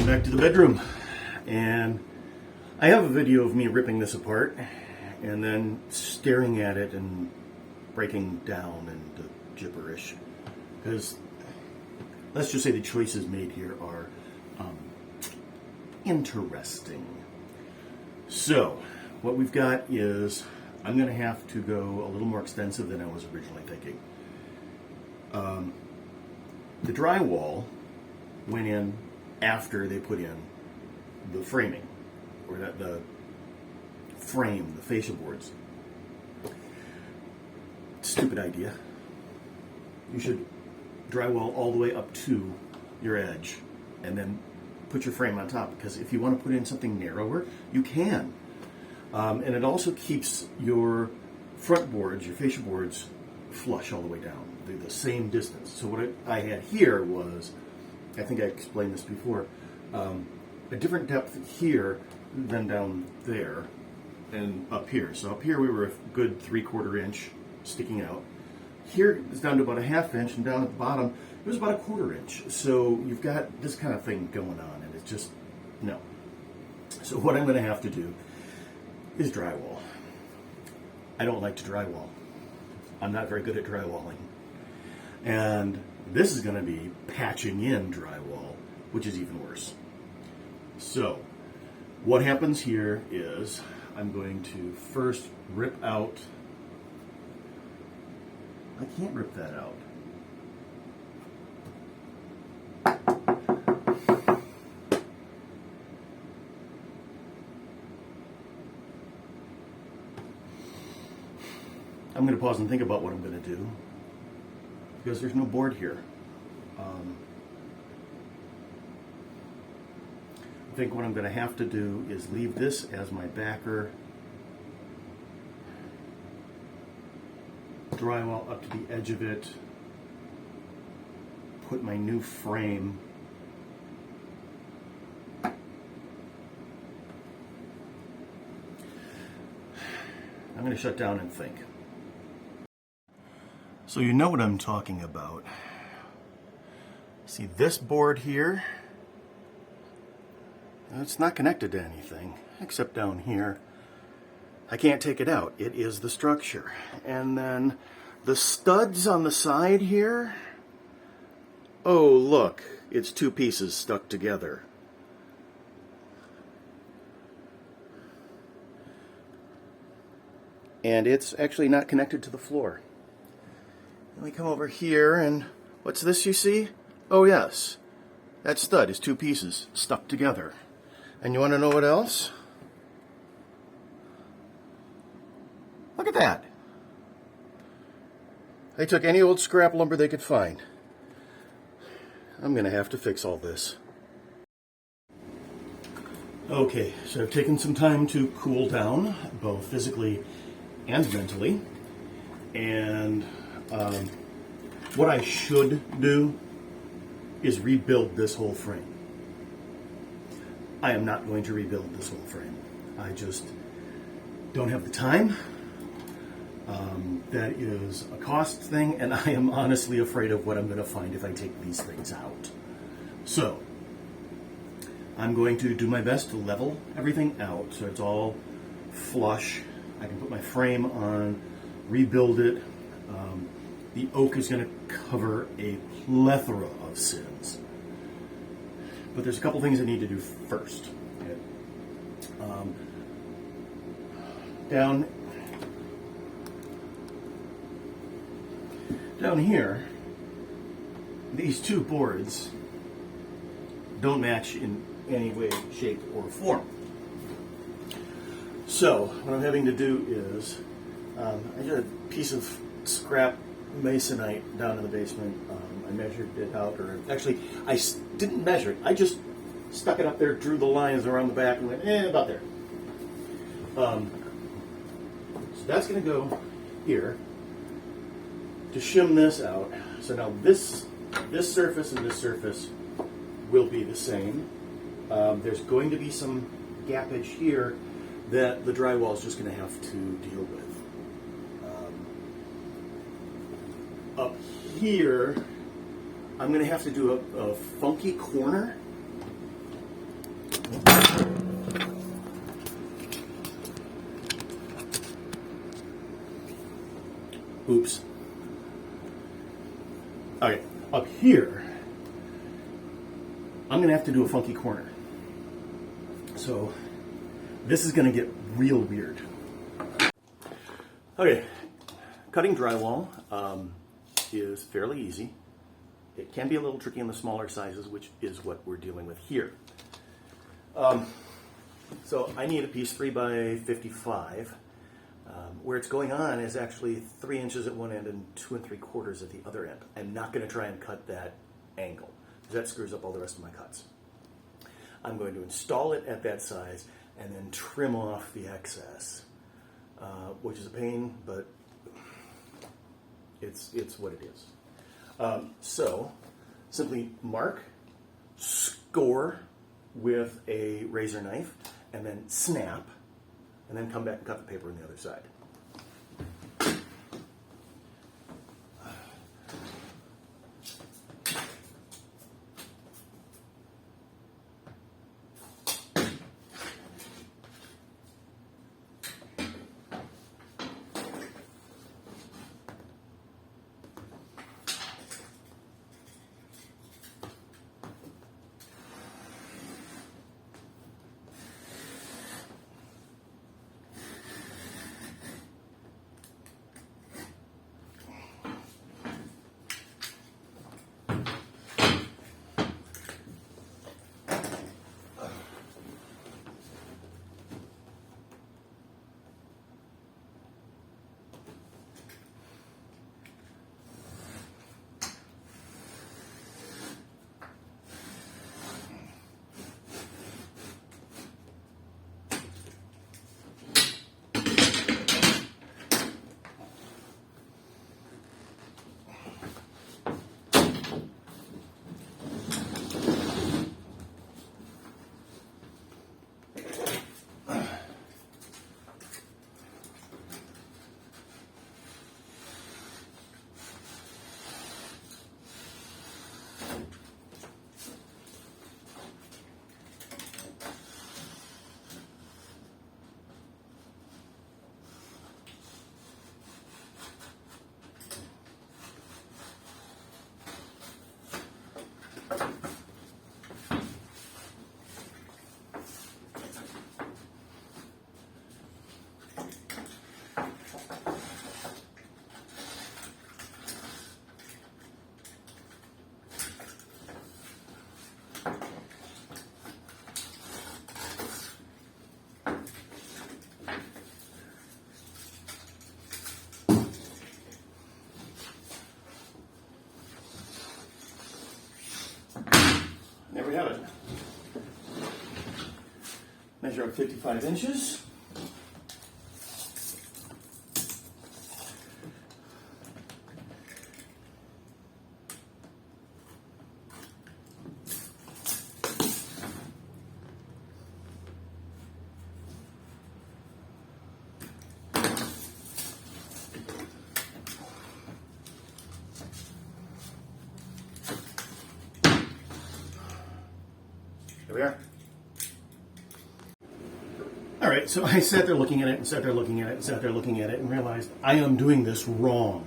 Welcome back to the bedroom. And I have a video of me ripping this apart and then staring at it and breaking down into gibberish. Because let's just say the choices made here are interesting. So what we've got is I'm going to have to go a little more extensive than I was originally thinking. The drywall went in after they put in the framing, or the frame, the fascia boards. Stupid idea. You should drywall all the way up to your edge and then put your frame on top, because if you want to put in something narrower, you can. And it also keeps your front boards, your fascia boards, flush all the way down. They're the same distance. So what I had here was, I think I explained this before, a different depth here than down there and up here. So up here we were a good 3/4 inch sticking out. Here it's down to about a 1/2 inch, and down at the bottom it was about a 1/4 inch. So you've got this kind of thing going on, and it's just, no. So what I'm going to have to do is drywall. I don't like to drywall. I'm not very good at drywalling. And this is going to be patching in drywall, which is even worse. So what happens here is I'm going to first rip out. I can't rip that out. I'm going to pause and think about what I'm going to do, because there's no board here. I think what I'm going to have to do is leave this as my backer, drywall up to the edge of it, put my new frame, I'm going to shut down and think. So you know what I'm talking about. See this board here? It's not connected to anything except down here. I can't take it out. It is the structure. And then the studs on the side here, oh look, it's two pieces stuck together. And it's actually not connected to the floor. Let me come over here, and what's this you see? Oh yes, that stud is two pieces stuck together. And you want to know what else? Look at that. They took any old scrap lumber they could find. I'm going to have to fix all this. Okay, so I've taken some time to cool down, both physically and mentally. And what I should do is rebuild this whole frame. I am not going to rebuild this whole frame. I just don't have the time. That is a cost thing, and I am honestly afraid of what I'm going to find if I take these things out. So I'm going to do my best to level everything out so it's all flush. I can put my frame on, rebuild it. The oak is going to cover a plethora of sins. But there's a couple things I need to do first. Okay. Down here, these two boards don't match in any way, shape, or form. So what I'm having to do is, I got a piece of scrap masonite down in the basement. I measured it out, or actually, I didn't measure it. I just stuck it up there, drew the lines around the back, and went, about there. So that's going to go here to shim this out. So now this surface and this surface will be the same. There's going to be some gappage here that the drywall is just going to have to deal with. Up here, I'm going to have to do a funky corner Oops. Okay, up here, I'm going to have to do a funky corner. So this is going to get real weird. Okay, cutting drywall is fairly easy. It can be a little tricky in the smaller sizes, which is what we're dealing with here. So I need a piece 3 by 55. Where it's going on is actually 3 inches at one end and 2 3/4 at the other end. I'm not going to try and cut that angle, because that screws up all the rest of my cuts. I'm going to install it at that size and then trim off the excess, which is a pain, but it's what it is. So simply mark, score with a razor knife, and then snap, and then come back and cut the paper on the other side. There we have it. Measure up 55 inches. There we are. All right, so I sat there looking at it and sat there looking at it and sat there looking at it and realized I am doing this wrong.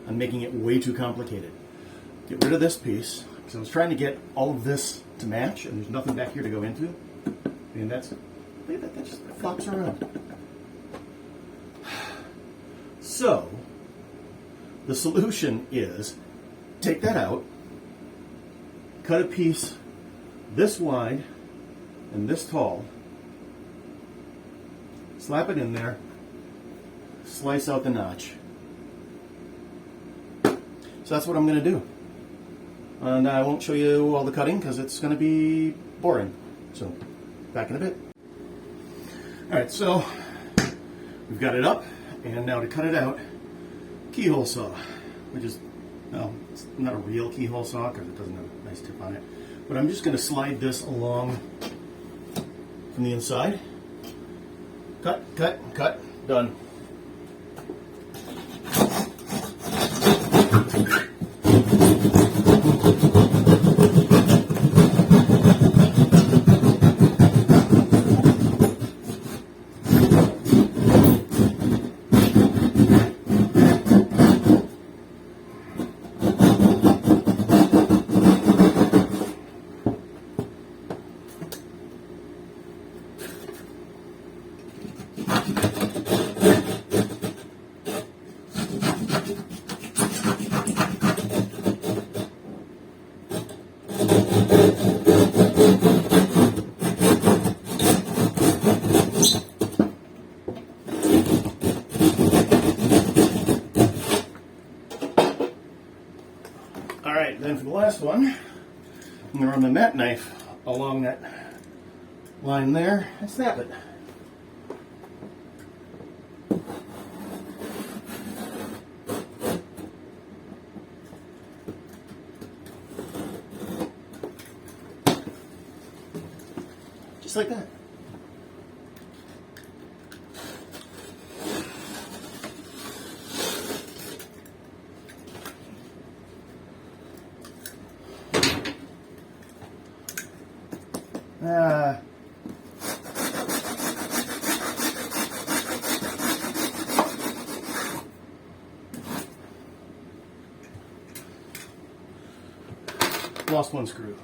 I'm making it way too complicated. Get rid of this piece, because I was trying to get all of this to match, and there's nothing back here to go into. And that's, look at that, that just flops around. So, the solution is take that out, cut a piece this wide and this tall, slap it in there, slice out the notch. So that's what I'm going to do. And I won't show you all the cutting because it's going to be boring. So, back in a bit. Alright, so we've got it up, and now to cut it out, keyhole saw, which is, well, it's not a real keyhole saw because it doesn't have a nice tip on it. But I'm just going to slide this along from the inside. Cut, cut, cut, done. All right, then for the last one, I'm going to run the mat knife along that line there and snap it. Just like that. Lost one screw.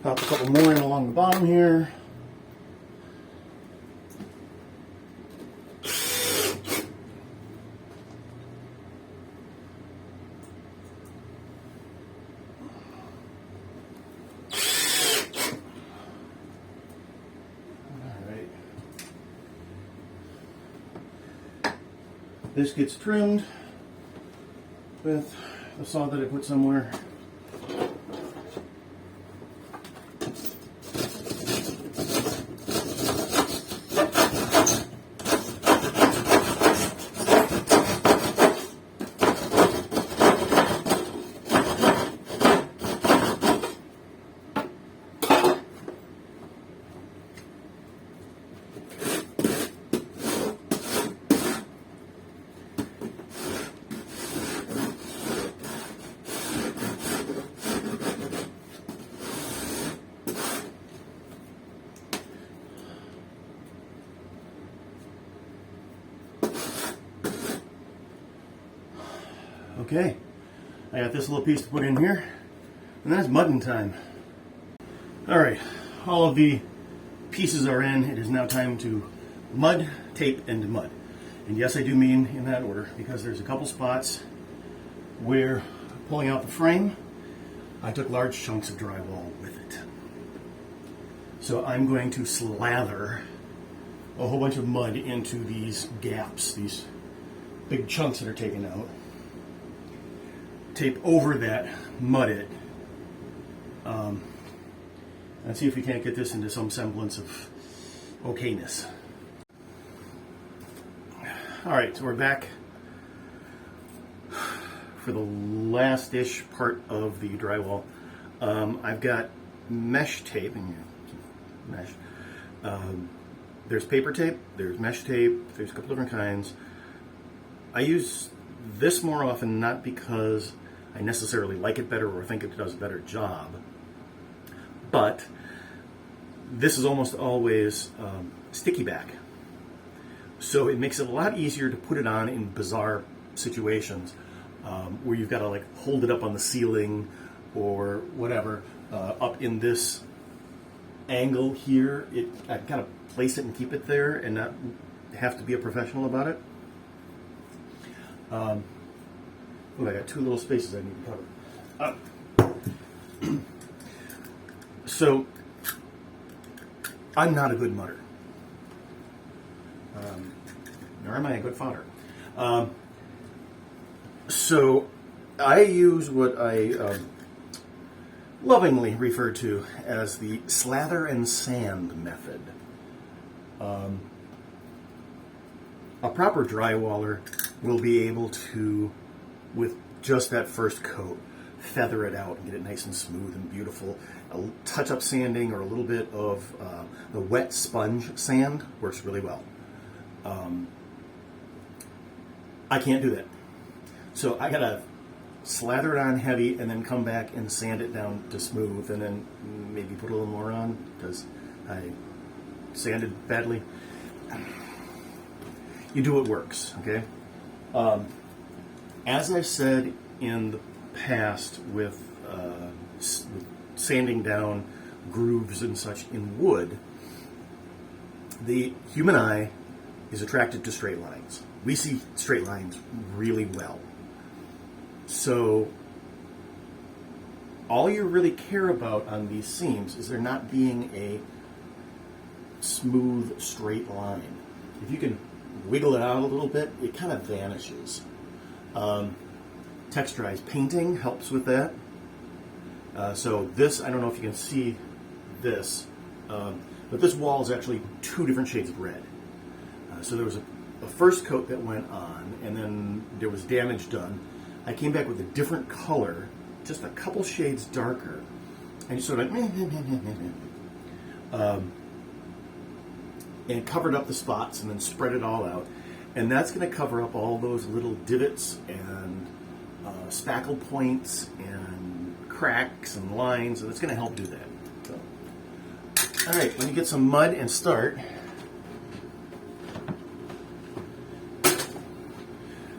Pop a couple more in along the bottom here. This gets trimmed with a saw that I put somewhere. Okay, I got this little piece to put in here, and that's mudding time. All right, all of the pieces are in. It is now time to mud, tape, and mud. And yes, I do mean in that order, because there's a couple spots where, pulling out the frame, I took large chunks of drywall with it. So I'm going to slather a whole bunch of mud into these gaps, these big chunks that are taken out. Tape over that, mud it, and see if we can't get this into some semblance of okayness. All right, so we're back for the last-ish part of the drywall. I've got mesh tape, mesh. There's paper tape, there's mesh tape, there's a couple different kinds. I use this more often, not because I necessarily like it better or think it does a better job, but this is almost always sticky back. So it makes it a lot easier to put it on in bizarre situations where you've got to like hold it up on the ceiling or whatever, up in this angle here. I kind of place it and keep it there and not have to be a professional about it. I got two little spaces I need to cover. So, I'm not a good mudder. Nor am I a good fodder. So, I use what I lovingly refer to as the slather and sand method. A proper drywaller will be able to, with just that first coat, feather it out and get it nice and smooth and beautiful. A touch-up sanding or a little bit of the wet sponge sand works really well. I can't do that. So I gotta slather it on heavy and then come back and sand it down to smooth and then maybe put a little more on because I sanded badly. You do what works, okay? As I said in the past with sanding down grooves and such in wood, the human eye is attracted to straight lines. We see straight lines really well. So all you really care about on these seams is there not being a smooth, straight line. If you can wiggle it out a little bit, it kind of vanishes. Texturized painting helps with that. So this, I don't know if you can see this, but this wall is actually 2 different shades of red. So there was a first coat that went on, and then there was damage done. I came back with a different color, just a couple shades darker, and just sort of like, and covered up the spots and then spread it all out. And that's going to cover up all those little divots and spackle points and cracks and lines, and it's going to help do that. So, all right, let me get some mud and start.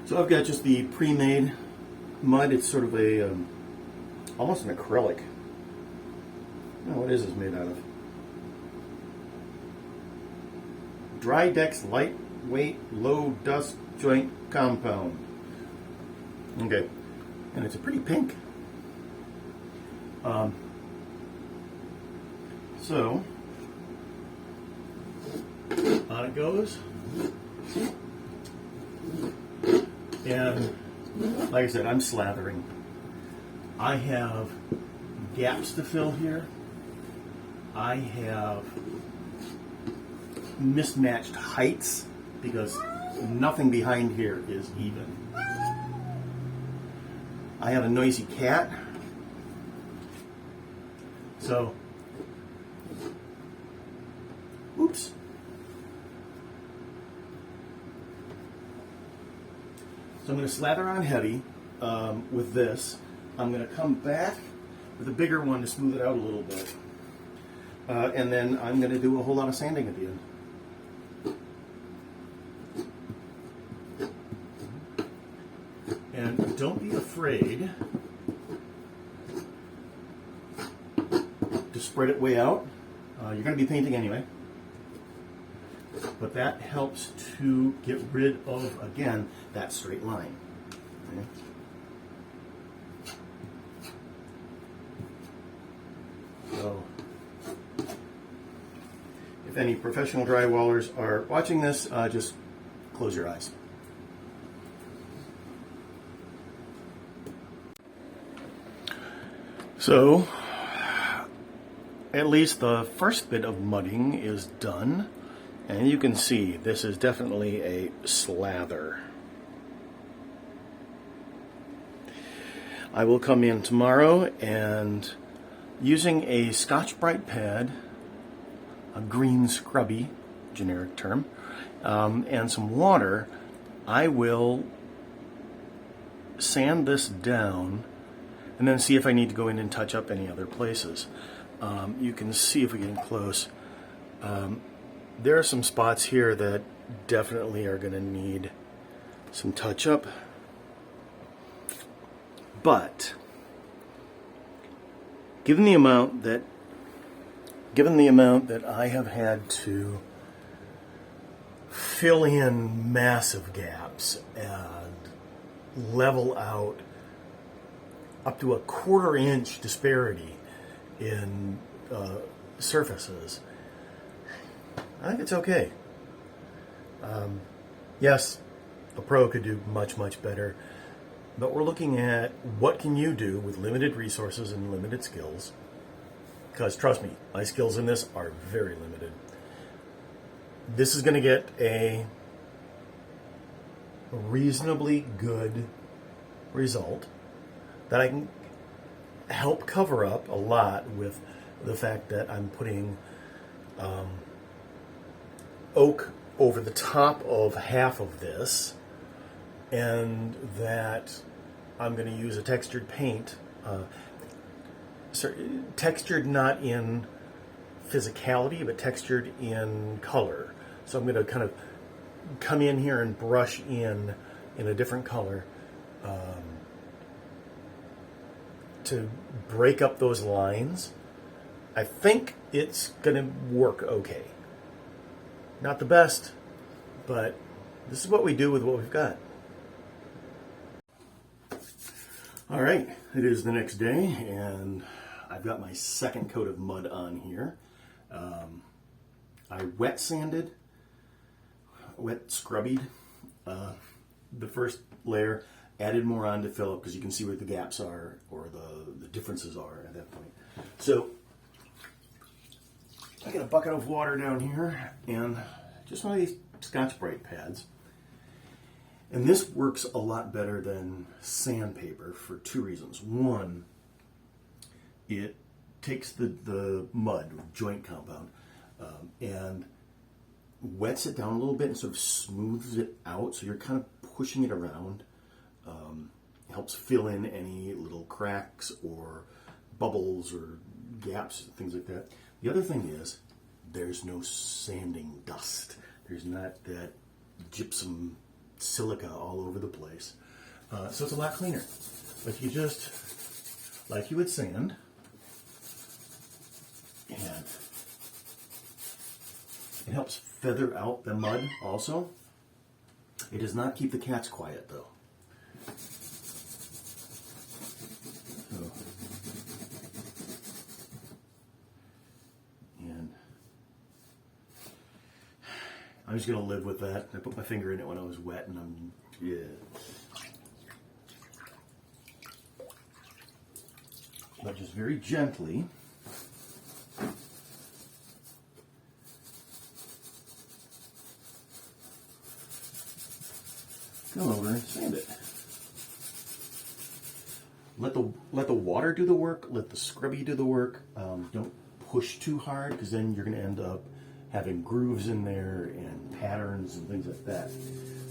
So I've got just the pre-made mud. It's sort of a almost an acrylic. I don't know what is this made out of? Drydex lightweight low dust joint compound. Okay, and it's a pretty pink. So on it goes. And like I said, I'm slathering. I have gaps to fill here. I have mismatched heights because nothing behind here is even. I have a noisy cat. So, oops. So I'm going to slather on heavy with this. I'm going to come back with a bigger one to smooth it out a little bit. And then I'm going to do a whole lot of sanding at the end. And don't be afraid to spread it way out. You're going to be painting anyway. But that helps to get rid of, again, that straight line. Okay. So, if any professional drywallers are watching this, just close your eyes. So, at least the first bit of mudding is done. And you can see this is definitely a slather. I will come in tomorrow and using a Scotch-Brite pad, a green scrubby, generic term, and some water, I will sand this down and then see if I need to go in and touch up any other places. You can see if we get in close. There are some spots here that definitely are going to need some touch-up, but given the amount that I have had to fill in massive gaps and level out up to a 1/4 inch disparity in surfaces, I think it's okay. Yes, a pro could do much, much better, but we're looking at what can you do with limited resources and limited skills, because trust me, my skills in this are very limited. This is going to get a reasonably good result that I can help cover up a lot with the fact that I'm putting oak over the top of half of this, and that I'm going to use a textured paint, textured not in physicality, but textured in color. So I'm going to kind of come in here and brush in a different color to break up those lines. I think it's going to work okay. Not the best, but this is what we do with what we've got. All right, it is the next day, and I've got my second coat of mud on here. I wet scrubbied the first layer, added more on to fill up because you can see where the gaps are or the differences are at that point. So I got a bucket of water down here and just one of these Scotch-Brite pads. And this works a lot better than sandpaper for two reasons. One, it takes the mud, joint compound, and wets it down a little bit and sort of smooths it out. So you're kind of pushing it around. Helps fill in any little cracks or bubbles or gaps, things like that. The other thing is there's no sanding dust. There's not that gypsum silica all over the place. So it's a lot cleaner. But you just, like you would sand, and it helps feather out the mud also. It does not keep the cats quiet though. So, and I'm just going to live with that. I put my finger in it when I was wet, and but just very gently. Go over and sand it. Let the water do the work. Let the scrubby do the work. Don't push too hard because then you're going to end up having grooves in there and patterns and things like that.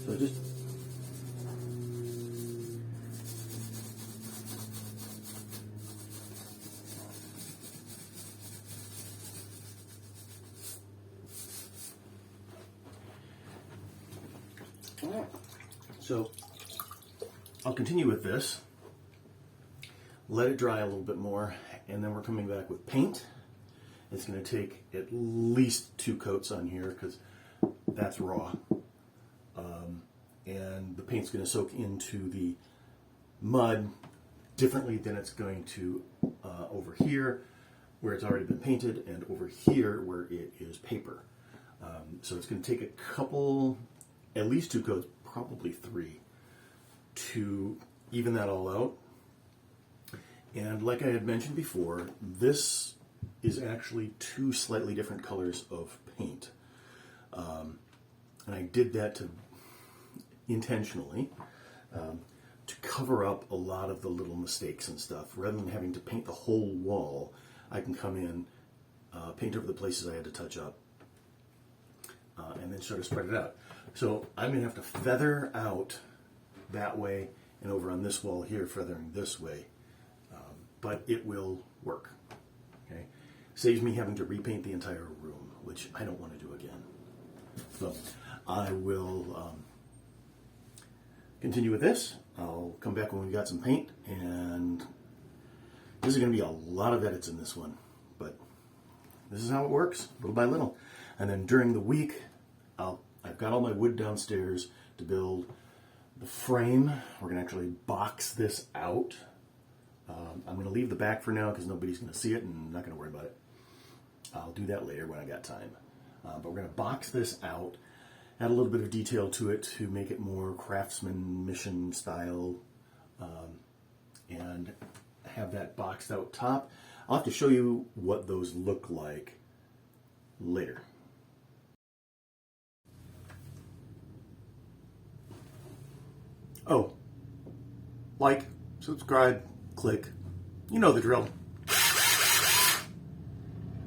So just so I'll continue with this. Let it dry a little bit more, and then we're coming back with paint. It's going to take at least 2 coats on here because that's raw. And the paint's going to soak into the mud differently than it's going to over here where it's already been painted and over here where it is paper. So it's going to take a couple, at least 2 coats, probably 3, to even that all out. And like I had mentioned before, this is actually 2 slightly different colors of paint. And I did that intentionally to cover up a lot of the little mistakes and stuff. Rather than having to paint the whole wall, I can come in, paint over the places I had to touch up, and then sort of spread it out. So I'm going to have to feather out that way and over on this wall here, feathering this way. But it will work. Okay, saves me having to repaint the entire room, which I don't want to do again. So I will continue with this. I'll come back when we got some paint, and this is going to be a lot of edits in this one, but this is how it works, little by little. And then during the week, I've got all my wood downstairs to build the frame. We're going to actually box this out. I'm going to leave the back for now because nobody's going to see it and I'm not going to worry about it. I'll do that later when I got time. But we're going to box this out, add a little bit of detail to it to make it more craftsman mission style, and have that boxed out top. I'll have to show you what those look like later. Oh, like, subscribe, click, you know the drill.